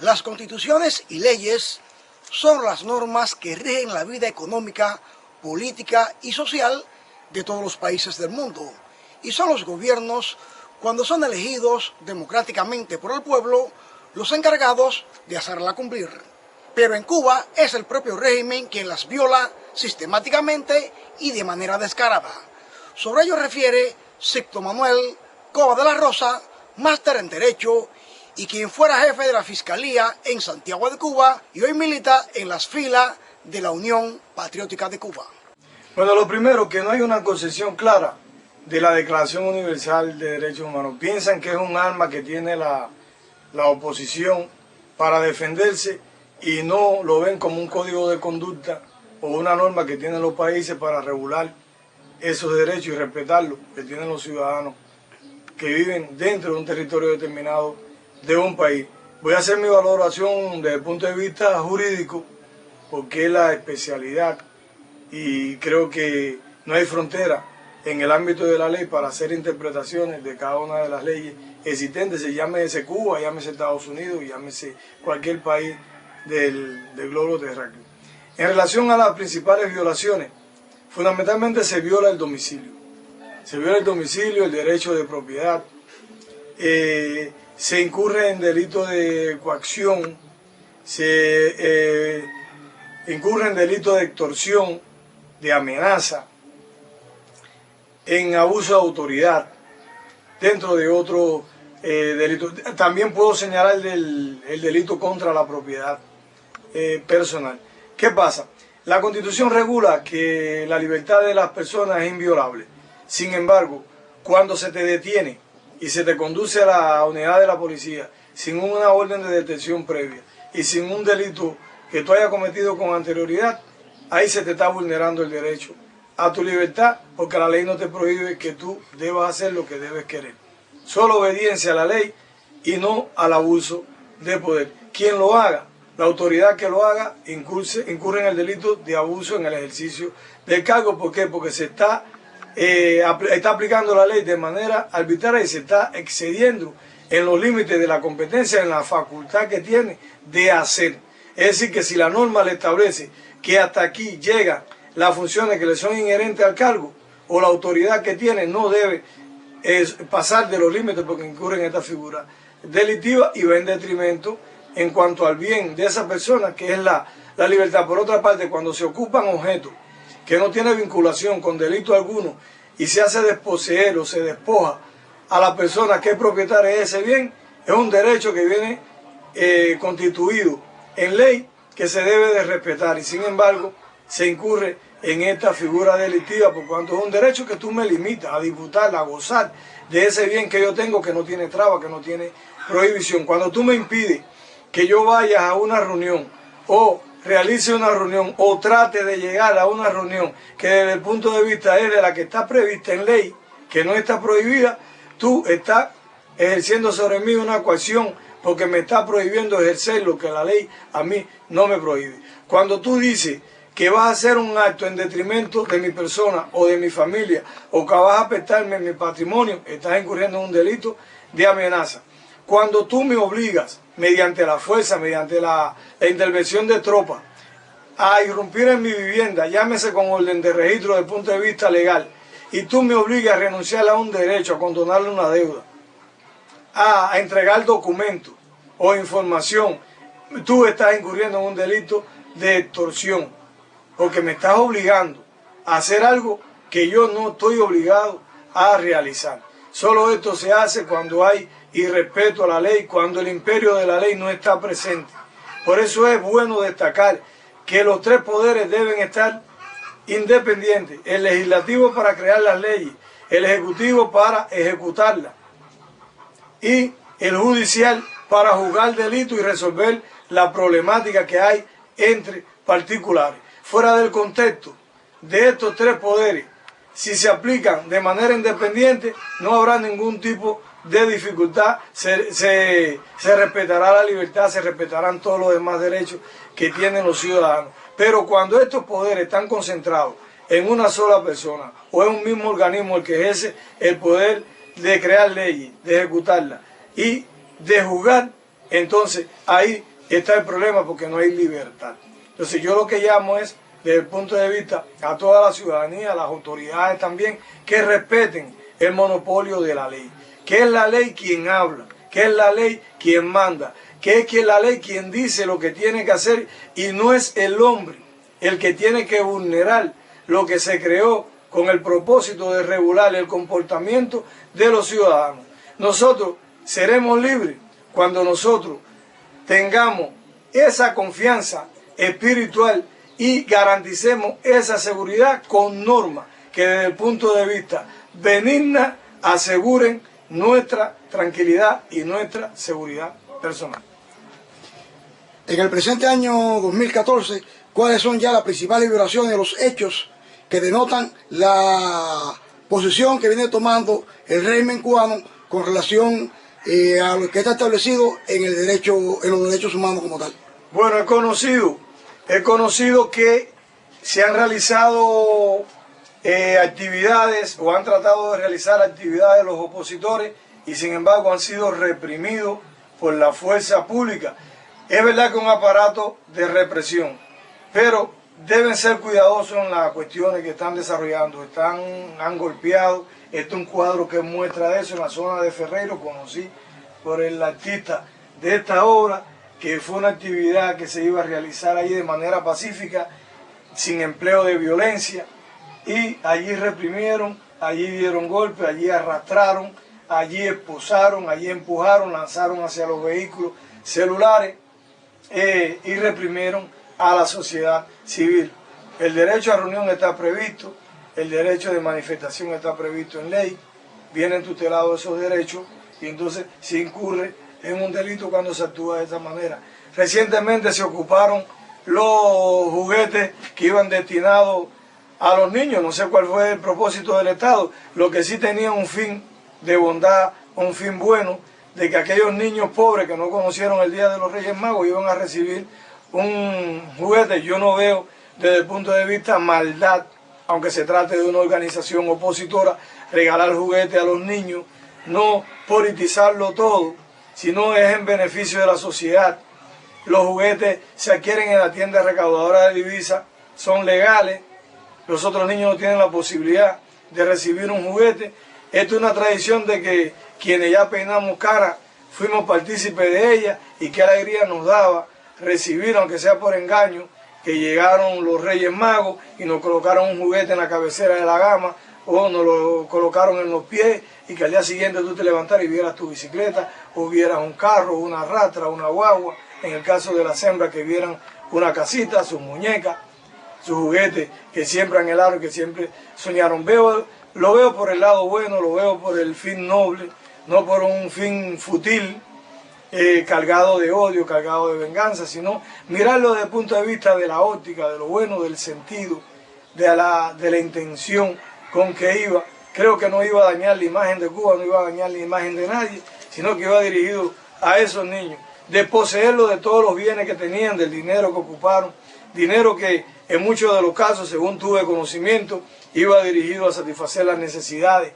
Las constituciones y leyes son las normas que rigen la vida económica, política y social de todos los países del mundo. Y son los gobiernos, cuando son elegidos democráticamente por el pueblo, los encargados de hacerla cumplir. Pero en Cuba es el propio régimen quien las viola sistemáticamente y de manera descarada. Sobre ello refiere Sixto Manuel Cova de la Rosa, máster en Derecho y quien fuera jefe de la Fiscalía en Santiago de Cuba y hoy milita en las filas de la Unión Patriótica de Cuba. Bueno, lo primero, que no hay una concepción clara de la Declaración Universal de Derechos Humanos. Piensan que es un arma que tiene la oposición para defenderse y no lo ven como un código de conducta o una norma que tienen los países para regular esos derechos y respetarlos que tienen los ciudadanos que viven dentro de un territorio determinado de un país. Voy a hacer mi valoración desde el punto de vista jurídico porque es la especialidad y creo que no hay frontera en el ámbito de la ley para hacer interpretaciones de cada una de las leyes existentes, se llámese Cuba, llámese Estados Unidos, llámese cualquier país del globo terráqueo. En relación a las principales violaciones, fundamentalmente se viola el domicilio. Se viola el domicilio, el derecho de propiedad, se incurre en delitos de coacción, se incurre en delitos de extorsión, de amenaza, en abuso de autoridad, dentro de otros delitos. También puedo señalar el delito contra la propiedad personal. ¿Qué pasa? La Constitución regula que la libertad de las personas es inviolable. Sin embargo, cuando se te detiene y se te conduce a la unidad de la policía sin una orden de detención previa y sin un delito que tú hayas cometido con anterioridad, ahí se te está vulnerando el derecho a tu libertad, porque la ley no te prohíbe que tú debas hacer lo que debes querer. Solo obediencia a la ley y no al abuso de poder. Quien lo haga, la autoridad que lo haga, incurre en el delito de abuso en el ejercicio del cargo. ¿Por qué? Porque se está aplicando la ley de manera arbitraria y se está excediendo en los límites de la competencia, en la facultad que tiene de hacer. Es decir, que si la norma le establece que hasta aquí llegan las funciones que le son inherentes al cargo o la autoridad que tiene, no debe pasar de los límites porque incurre en esta figura delictiva y va en detrimento en cuanto al bien de esa persona, que es la libertad. Por otra parte, cuando se ocupan objetos que no tienen vinculación con delito alguno y se hace desposeer o se despoja a la persona que es propietaria de ese bien, es un derecho que viene constituido en ley que se debe de respetar y sin embargo se incurre en esta figura delictiva por cuanto es un derecho que tú me limitas a disfrutar, a gozar de ese bien que yo tengo que no tiene traba, que no tiene prohibición. Cuando tú me impides que yo vaya a una reunión o realice una reunión o trate de llegar a una reunión que desde el punto de vista es de la que está prevista en ley, que no está prohibida, tú estás ejerciendo sobre mí una coacción porque me está prohibiendo ejercer lo que la ley a mí no me prohíbe. Cuando tú dices que vas a hacer un acto en detrimento de mi persona o de mi familia o que vas a afectarme en mi patrimonio, estás incurriendo en un delito de amenaza. Cuando tú me obligas, mediante la fuerza, mediante la intervención de tropas, a irrumpir en mi vivienda, llámese con orden de registro desde el punto de vista legal, y tú me obligas a renunciar a un derecho, a condonarle una deuda, a entregar documentos o información, tú estás incurriendo en un delito de extorsión, porque me estás obligando a hacer algo que yo no estoy obligado a realizar. Solo esto se hace cuando hay irrespeto a la ley, cuando el imperio de la ley no está presente. Por eso es bueno destacar que los tres poderes deben estar independientes. El legislativo para crear las leyes, el ejecutivo para ejecutarlas y el judicial para juzgar delitos y resolver la problemática que hay entre particulares. Fuera del contexto de estos tres poderes, si se aplican de manera independiente, no habrá ningún tipo de dificultad, se respetará la libertad, se respetarán todos los demás derechos que tienen los ciudadanos. Pero cuando estos poderes están concentrados en una sola persona o en un mismo organismo el que ejerce el poder de crear leyes, de ejecutarlas y de juzgar, entonces ahí está el problema, porque no hay libertad. Entonces yo lo que llamo es, desde el punto de vista a toda la ciudadanía, a las autoridades también, que respeten el monopolio de la ley. Que es la ley quien habla, que es la ley quien manda, que es la ley quien dice lo que tiene que hacer, y no es el hombre el que tiene que vulnerar lo que se creó con el propósito de regular el comportamiento de los ciudadanos. Nosotros seremos libres cuando nosotros tengamos esa confianza espiritual y garanticemos esa seguridad con normas que desde el punto de vista benigna aseguren nuestra tranquilidad y nuestra seguridad personal. En el presente año 2014, ¿cuáles son ya las principales violaciones de los hechos que denotan la posición que viene tomando el régimen cubano con relación a lo que está establecido en el derecho, en los derechos humanos como tal? Bueno, he conocido que se han realizado actividades, o han tratado de realizar actividades los opositores, y sin embargo han sido reprimidos por la fuerza pública. Es verdad que es un aparato de represión, pero deben ser cuidadosos en las cuestiones que están desarrollando. Han golpeado. Este es un cuadro que muestra eso en la zona de Ferreiro. Conocí por el artista de esta obra, que fue una actividad que se iba a realizar ahí de manera pacífica, sin empleo de violencia, y allí reprimieron, allí dieron golpes, allí arrastraron, allí esposaron, allí empujaron, lanzaron hacia los vehículos celulares y reprimieron a la sociedad civil. El derecho a reunión está previsto, el derecho de manifestación está previsto en ley, vienen tutelados esos derechos, y entonces se incurre en un delito cuando se actúa de esta manera. Recientemente se ocuparon los juguetes que iban destinados a los niños. No sé cuál fue el propósito del Estado, lo que sí tenía un fin de bondad, un fin bueno, de que aquellos niños pobres que no conocieron el Día de los Reyes Magos iban a recibir un juguete. Yo no veo desde el punto de vista maldad, aunque se trate de una organización opositora, regalar juguetes a los niños, no politizarlo todo, sino es en beneficio de la sociedad. Los juguetes se adquieren en la tienda recaudadora de divisas, son legales, los otros niños no tienen la posibilidad de recibir un juguete. Esto es una tradición de que quienes ya peinamos cara fuimos partícipes de ella, y qué alegría nos daba recibir, aunque sea por engaño, que llegaron los Reyes Magos y nos colocaron un juguete en la cabecera de la gama, o nos lo colocaron en los pies, y que al día siguiente tú te levantaras y vieras tu bicicleta, o vieras un carro, una rastra, una guagua, en el caso de las hembras que vieran una casita, sus muñecas, sus juguetes que siempre anhelaron, que siempre soñaron. Lo veo por el lado bueno, lo veo por el fin noble, no por un fin fútil, cargado de odio, cargado de venganza, sino mirarlo desde el punto de vista de la óptica, de lo bueno, del sentido, de la intención con que iba. Creo que no iba a dañar la imagen de Cuba, no iba a dañar la imagen de nadie, sino que iba dirigido a esos niños, de poseerlos de todos los bienes que tenían, del dinero que ocuparon, dinero que en muchos de los casos, según tuve conocimiento, iba dirigido a satisfacer las necesidades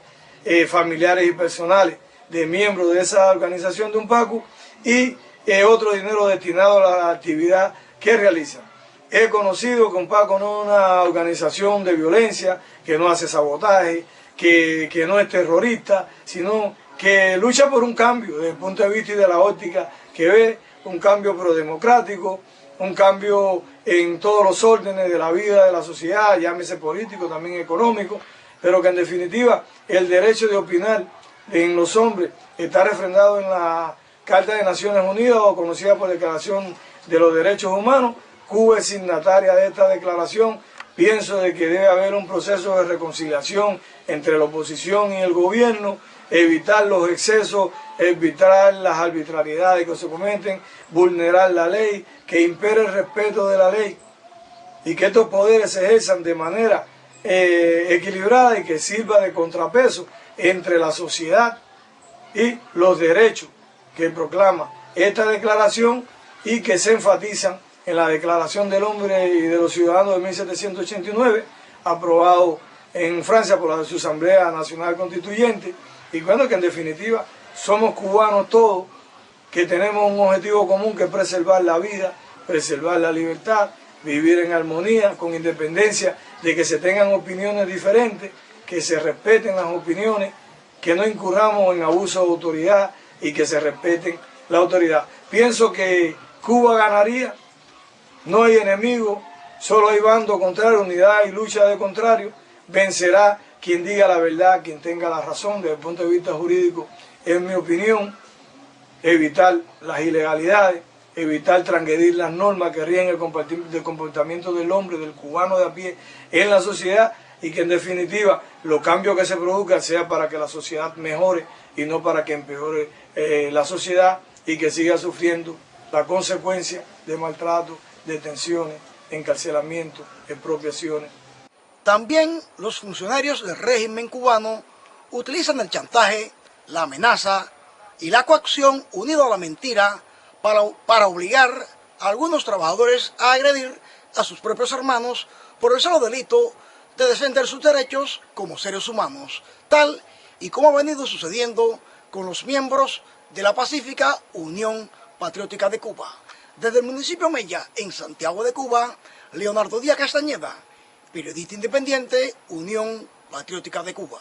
familiares y personales de miembros de esa organización de UNPACU, y otro dinero destinado a la actividad que realizan. He conocido que UNPACU no es una organización de violencia, que no hace sabotaje, que no es terrorista, sino que lucha por un cambio desde el punto de vista y de la óptica, que ve un cambio prodemocrático, un cambio en todos los órdenes de la vida de la sociedad, llámese político, también económico, pero que en definitiva el derecho de opinar en los hombres está refrendado en la Carta de Naciones Unidas, o conocida por Declaración de los Derechos Humanos. Cuba es signataria de esta declaración. Pienso de que debe haber un proceso de reconciliación entre la oposición y el gobierno, evitar los excesos, evitar las arbitrariedades que se cometen, vulnerar la ley, que impere el respeto de la ley, y que estos poderes se ejerzan de manera equilibrada, y que sirva de contrapeso entre la sociedad y los derechos que proclama esta declaración, y que se enfatizan en la Declaración del Hombre y de los Ciudadanos de 1789, aprobado en Francia por su Asamblea Nacional Constituyente. Y bueno, que en definitiva somos cubanos todos, que tenemos un objetivo común que es preservar la vida, preservar la libertad, vivir en armonía, con independencia de que se tengan opiniones diferentes, que se respeten las opiniones, que no incurramos en abuso de autoridad y que se respeten la autoridad. Pienso que Cuba ganaría, no hay enemigo, solo hay bando contrario, unidad y lucha de contrario, vencerá quien diga la verdad, quien tenga la razón. Desde el punto de vista jurídico, en mi opinión, evitar las ilegalidades, evitar transgredir las normas que rigen el comportamiento del hombre, del cubano de a pie en la sociedad, y que en definitiva los cambios que se produzcan sea para que la sociedad mejore y no para que empeore la sociedad y que siga sufriendo la consecuencia de maltrato, detenciones, encarcelamientos, expropiaciones. También los funcionarios del régimen cubano utilizan el chantaje, la amenaza y la coacción unido a la mentira para obligar a algunos trabajadores a agredir a sus propios hermanos por el solo delito de defender sus derechos como seres humanos, tal y como ha venido sucediendo con los miembros de la pacífica Unión Patriótica de Cuba. Desde el municipio Mella, en Santiago de Cuba, Leonardo Díaz Castañeda, periodista independiente, Unión Patriótica de Cuba.